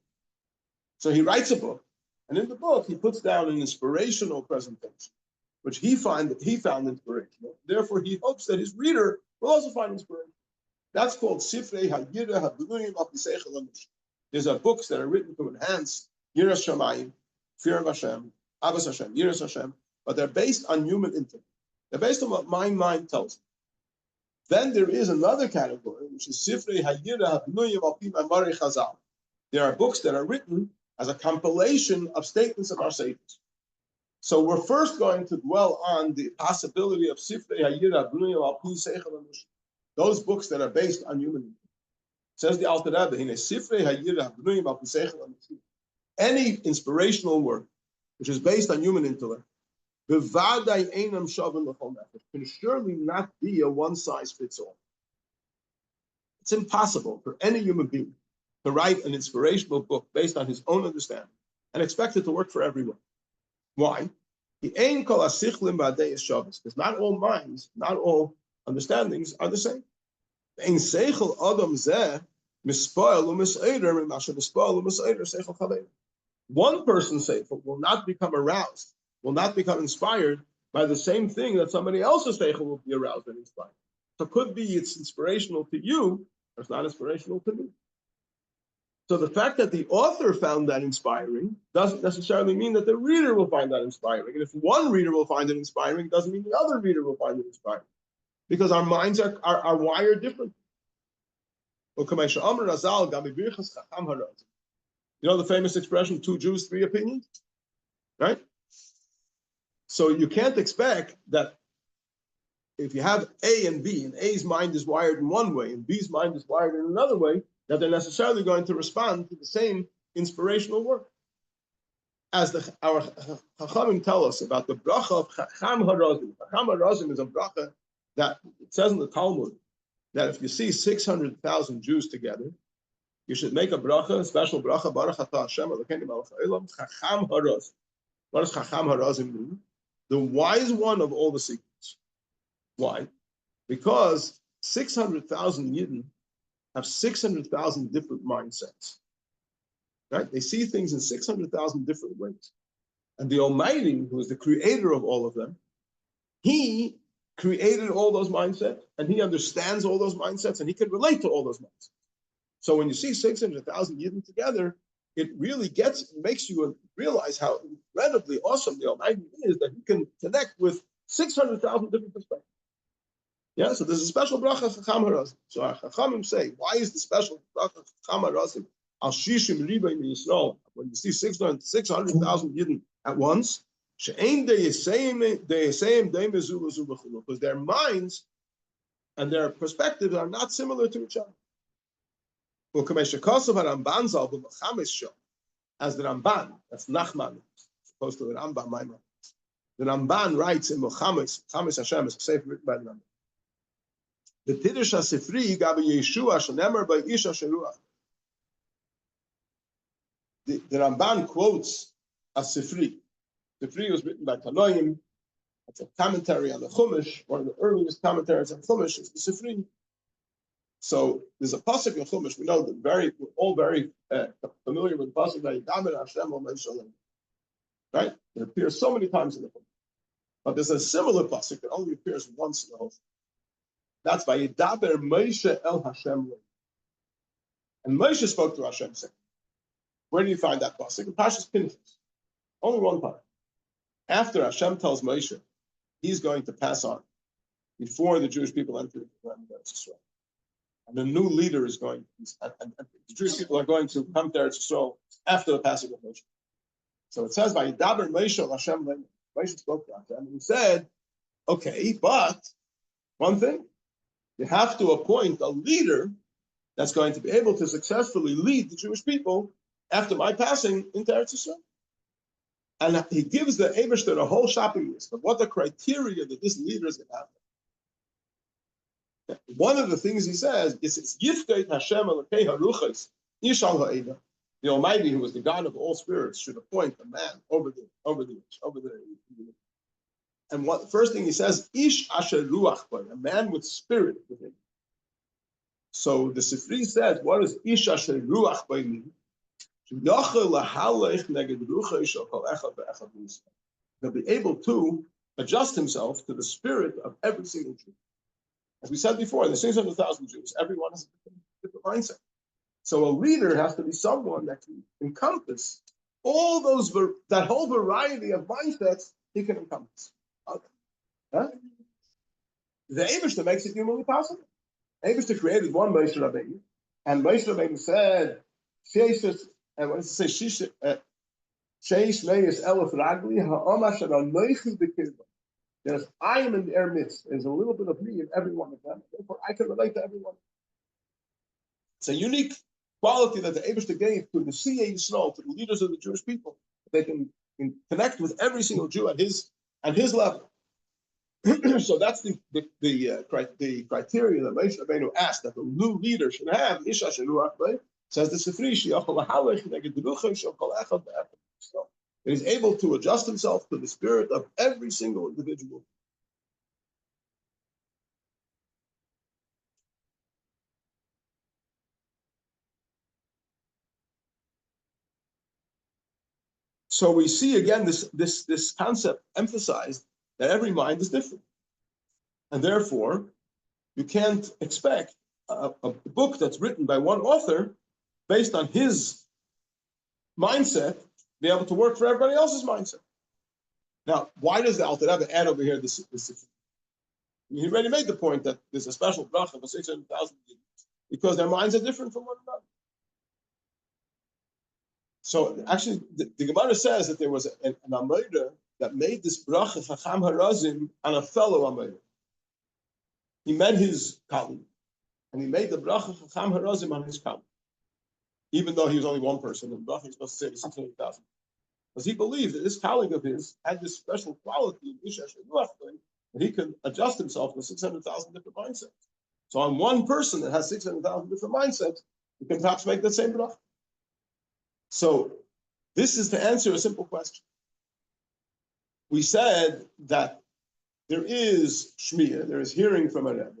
So he writes a book, and in the book he puts down an inspirational presentation, which he found inspirational. Therefore, he hopes that his reader will also find inspiration. That's called Sifrei HaYirah HaBnuyim Al Pi Seichel HaNushim. These are books that are written to enhance Yiras Shamayim, fear of Hashem, Avos Hashem, Yiras Hashem, but they're based on human intellect. They're based on what my mind tells me. Then there is another category, which is Sifrei HaYirah HaBnuyim Al Pi Ma'amari Chazal. There are books that are written as a compilation of statements of our sages. So we're first going to dwell on the possibility of Sifrei HaYirah HaBnuyim Al Pi Seichel HaNushim, those books that are based on human intellect. Says the Alter Rebbe, Hine Sifrei HaYirah HaBnuyim Al Pi Seichel HaNushim. Any inspirational work which is based on human intellect, can surely not be a one-size-fits-all. It's impossible for any human being to write an inspirational book based on his own understanding and expect it to work for everyone. Why? Because not all minds, not all understandings are the same. One person's seichel will not become aroused, will not become inspired by the same thing that somebody else's seichel will be aroused and inspired. So it could be it's inspirational to you, but it's not inspirational to me. So the fact that the author found that inspiring doesn't necessarily mean that the reader will find that inspiring. And if one reader will find it inspiring, it doesn't mean the other reader will find it inspiring. Because our minds are wired differently. You know the famous expression, 2 Jews, 3 opinions? Right? So you can't expect that if you have A and B, and A's mind is wired in one way, and B's mind is wired in another way, that they're necessarily going to respond to the same inspirational work. As our Chachamim tell us about the bracha of Chacham Harazim. Chacham Harazim is a bracha that it says in the Talmud that if you see 600,000 Jews together, you should make a bracha, a special bracha, Baruch Atah Hashem Elokeinu Melech Haolam, Chacham Harazim. What does Chacham Harazim mean? The wise one of all the secrets. Why? Because 600,000 Yidden have 600,000 different mindsets. Right? They see things in 600,000 different ways. And the Almighty, who is the creator of all of them, he created all those mindsets, and he understands all those mindsets, and he can relate to all those mindsets. So when you see 600,000 Yidden together, it really makes you realize how incredibly awesome the Almighty is, that he can connect with 600,000 different perspectives. Yeah, so there's a special bracha Chacham Harazim. So our Chachamim say, why is the special bracha Chacham Harazim al shishim riba in Yisrael? When you see 600,000 Yidden at once, because their minds and their perspectives are not similar to each other. As the Ramban, that's Nachman, opposed to the Rambam Maimon. The Ramban writes in Chamis Hashem is a sefer written by the Rambam. The Tiddush HaSifri Gabi Yeshua Shenemer by Isha Sheruach. The Ramban quotes a Sifri. Sifri was written by Tanya. It's a commentary on the Chumash. One of the earliest commentaries on Chumash is the Sifri. So there's a pasuk in Chumash. We know that we're all very familiar with the pasuk that Yidaber Hashem Omer Shalom. Right? It appears so many times in the Chumash. But there's a similar pasuk that only appears once in the whole. That's by Yidaber Moshe El Hashem. And Moshe spoke to Hashem saying, where do you find that pasuk? In Parshas Pinchas. Only one part. After Hashem tells Moshe, he's going to pass on before the Jewish people enter the land of Israel. And a new leader is going, and the Jewish people are going to come to Eretz Yisrael after the passing of Moshe. So it says, by Yidaber Moshe El Hashem, Moshe spoke to Hashem, and he said, okay, but one thing, you have to appoint a leader that's going to be able to successfully lead the Jewish people after my passing into Eretz Yisrael. And he gives the Eibishter a whole shopping list of what the criteria that this leader is going to have. One of the things he says is Yifkeit Hashem Elokei Haruchos Ishal Ha'eda. The Almighty, who is the God of all spirits, should appoint a man over the. And what the first thing he says, Ish Asher Ruach, a man with spirit within. So the Sifri says, what does Ish Asher Ruach mean? They'll be able to adjust himself to the spirit of every single Jew. As we said before, there's 600,000 Jews. Everyone has a different mindset. So a leader has to be someone that can encompass all those, that whole variety of mindsets he can encompass. Okay. Huh? The Eibishter makes it humanly possible. Eibishter created one Moshe Rabbeinu, and Moshe Rabbeinu said, and what does it say? Sheish Meis Elef Ragli Ha'omasher Anoichi B'Kirba. There's I am in their midst. There's a little bit of me in every one of them. Therefore, I can relate to everyone. It's a unique quality that the Eibishter gave to the Siyei Yisrael, to the leaders of the Jewish people. They can connect with every single Jew at his level. So that's the criteria that Moshe Rabbeinu asked that the new leader should have. Isha Sheruach B'Ei. Says the Sifri, it is able to adjust himself to the spirit of every single individual. So we see again this concept emphasized that every mind is different. And therefore, you can't expect a book that's written by one author based on his mindset be able to work for everybody else's mindset. Now, why does the Alter Rebbe add over here this? He already made the point that there's a special bracha for 600,000 because their minds are different from one another. So actually, the Gemara says that there was an Amoida that made this bracha Chacham Harazim on a fellow Amoida. He met his colleague, and he made the bracha Chacham Harazim on his colleague, even though he was only one person. And the bracha was supposed to say 600,000, because he believed that this colleague of his had this special quality in Isha Shenuach that he could adjust himself to 600,000 different mindsets. So on one person that has 600,000 different mindsets, you can perhaps make the same bracha. So this is to answer a simple question. We said that there is shmiyah, there is hearing from a Rebbe,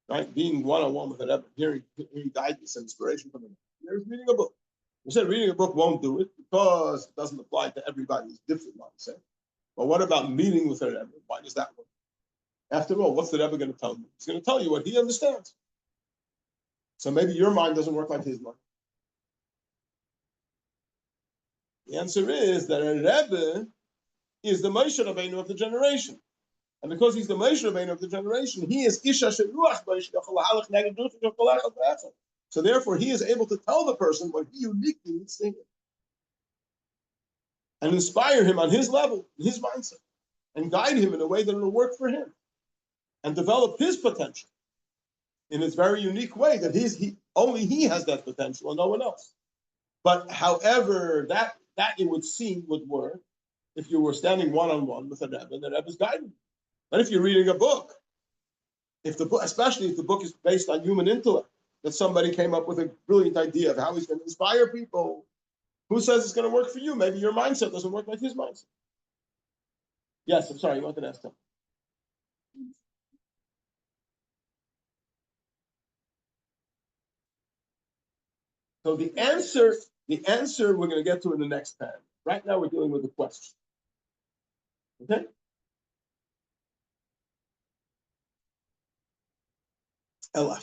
right? Being one-on-one with a Rebbe, hearing guidance and inspiration from a Rebbe. There's reading a book. We said reading a book won't do it because it doesn't apply to everybody's different mindset. But what about meeting with a Rebbe? Why does that work? After all, what's the Rebbe going to tell you? He's going to tell you what he understands. So maybe your mind doesn't work like his mind. The answer is that a Rebbe is the Moshe Rabbeinu of the generation. And because he's the Moshe Rabbeinu of the generation, he is Isha Sheruach. So therefore, he is able to tell the person what he uniquely needs to hear. And inspire him on his level, his mindset, and guide him in a way that will work for him. And develop his potential in its very unique way that only he has that potential and no one else. But however, that it would seem would work if you were standing one-on-one with a Rebbe and the Rebbe's guiding you. But if you're reading a book, especially if the book is based on human intellect, that somebody came up with a brilliant idea of how he's going to inspire people, who says it's going to work for you? Maybe your mindset doesn't work like his mindset. Yes, I'm sorry, you wanted to ask him. So the answer we're going to get to in the next time. Right now we're dealing with the question. Okay? But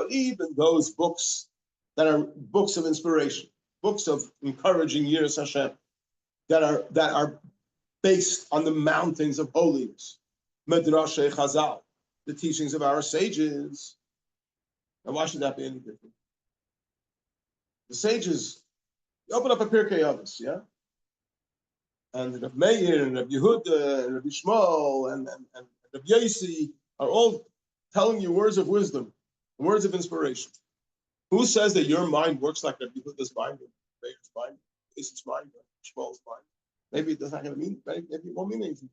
even those books that are books of inspiration, books of encouraging Yiras Hashem, that are based on the mountains of holiness, Medrashe Chazal, the teachings of our sages. And why should that be any different? The sages, you open up a Pirkei Avos, yeah? And Rabbi Meir and Rabbi Yehuda and Rabbi Shmuel and Rabbi Yossi are all telling you words of wisdom, words of inspiration. Who says that your mind works like Rabbi Yehuda's mind, or Meir's mind, Yoshi's mind, or Shmuel's mind? Maybe it's not going to mean, maybe it won't mean anything.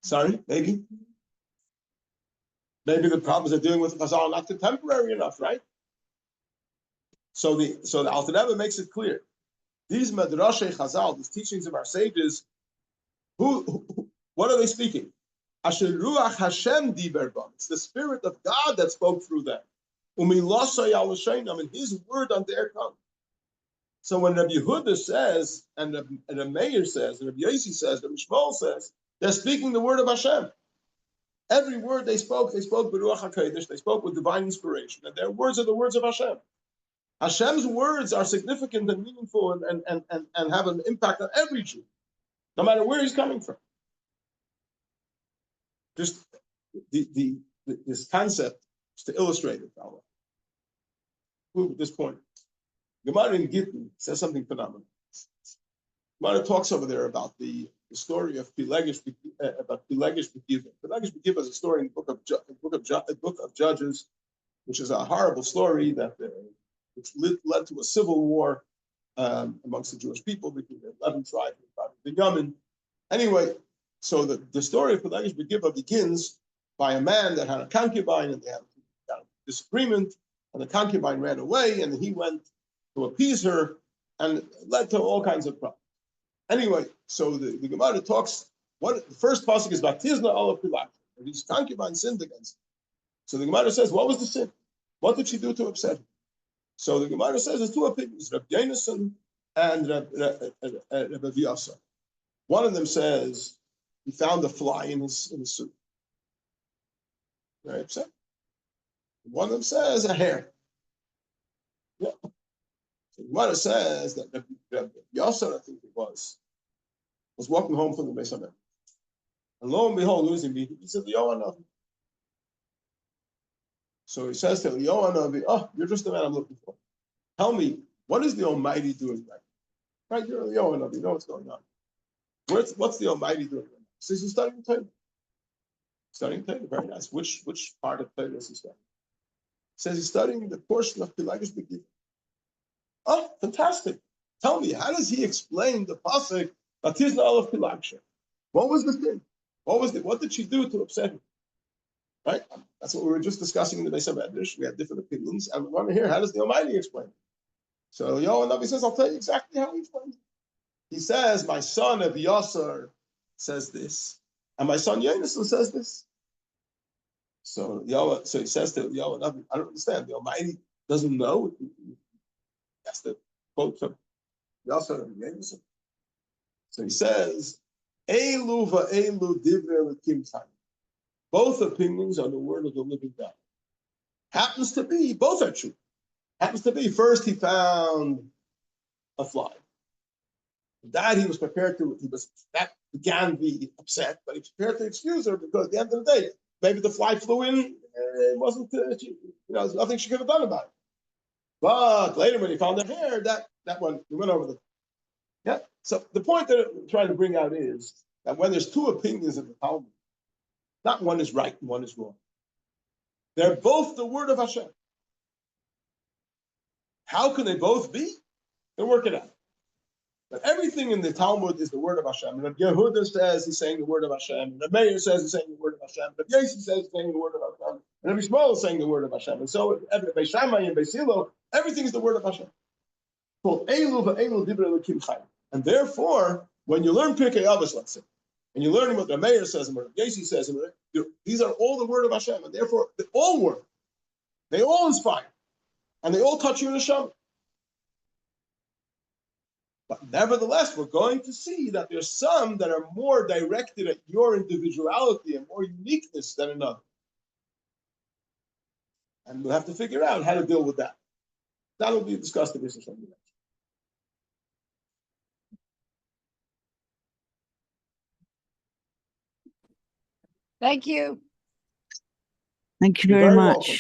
Sorry, maybe? Maybe the problems they're dealing with Chazal are not contemporary enough, right? So the Alter Rebbe makes it clear. These Medrashe Chazal, these teachings of our sages, what are they speaking? Asher Ruach Hashem diber bam. It's the Spirit of God that spoke through them. Umilosay al Sheinam, and His word on their tongue. So when Rabbi Yehuda says, and Rabbi Meir says, and Rabbi Yossi says, Rabbi Shmuel says, they're speaking the word of Hashem. Every word they spoke Beruach HaKodesh, they spoke with divine inspiration, and their words are the words of Hashem. Hashem's words are significant and meaningful and have an impact on every Jew, no matter where he's coming from. Just this concept is to illustrate it. I'll prove at this point. Gemara in Gittin says something phenomenal. Gemara talks over there about the story of Pilegish Bekiva. Pilegish Bekiva is a story in the book of Judges, which is a horrible story which led to a civil war amongst the Jewish people between the 11 tribes and the Yamin. Anyway, so the story of Pilegish Bekiva begins by a man that had a concubine, and they had a disagreement, and the concubine ran away, and he went to appease her, and it led to all kinds of problems. Anyway, so the Gemara talks, the first pasuk is Batizna ala Pilegish, and his concubine sinned against him. So the Gemara says, what was the sin? What did she do to upset him? So the Gemara says there's two opinions, Rabbi Yonasan and Rabbi Vyasa. One of them says he found a fly in his suit. Very upset. One of them says a hair. Yeah. So the Gemara says that Rabbi Vyasa, I think it was walking home from the Beis Hamikdash. And lo and behold, he said, Yohanavi. So he says to Yohanavi, oh, you're just the man I'm looking for. Tell me, what is the Almighty doing right now? Right, you're Yohanavi, you know what's going on. What's the Almighty doing right now? He says he's studying Torah. Studying Torah, very nice. Which part of Torah is he studying? He says he's studying the portion of Pilagus Begivah. Oh, fantastic. Tell me, how does he explain the pasuk Batizna of Pilagsha? What was the thing? What did she do to upset him? Right? That's what we were just discussing in the Beis Hamikdash. We have different opinions, and we want to hear how does the Almighty explain it. So Yohanavi says, I'll tell you exactly how he explains it. He says, my son Abiyaser says this, and my son Yonasan says this. So he says to Yohanavi, I don't understand. The Almighty doesn't know. That's the quote from Abiyaser and Yonasan. So he says, Elu va'elu divrei Elokim Tanya. Both opinions are the word of the living God. Happens to be, both are true. Happens to be, first he found a fly. That that began to be upset, but he was prepared to excuse her because at the end of the day, maybe the fly flew in, it wasn't, there's nothing she could have done about it. But later when he found her hair, that one, we went over the, yeah. So the point that I'm trying to bring out is that when there's two opinions in the Talmud, not one is right and one is wrong. They're both the word of Hashem. How can they both be? They work it out. But everything in the Talmud is the word of Hashem. And Rabbi Yehuda says he's saying the word of Hashem. And Rabbi Meir says he's saying the word of Hashem. Rabbi Yossi says he's saying the word of Hashem. And Rabbi Shmuel is saying the word of Hashem. And so Beis Shammai and Beis Hillel, everything is the word of Hashem. And therefore, when you learn Pirkei Avos, let's say, and you're learning what Rabbi Meir says and what Rabbi Yossi says, and these are all the word of Hashem. And therefore, they all work. They all inspire. And they all touch your neshama. But nevertheless, we're going to see that there's some that are more directed at your individuality and more uniqueness than another. And we'll have to figure out how to deal with that. That will be discussed in this or something else. Thank you. Thank you very much. Welcome.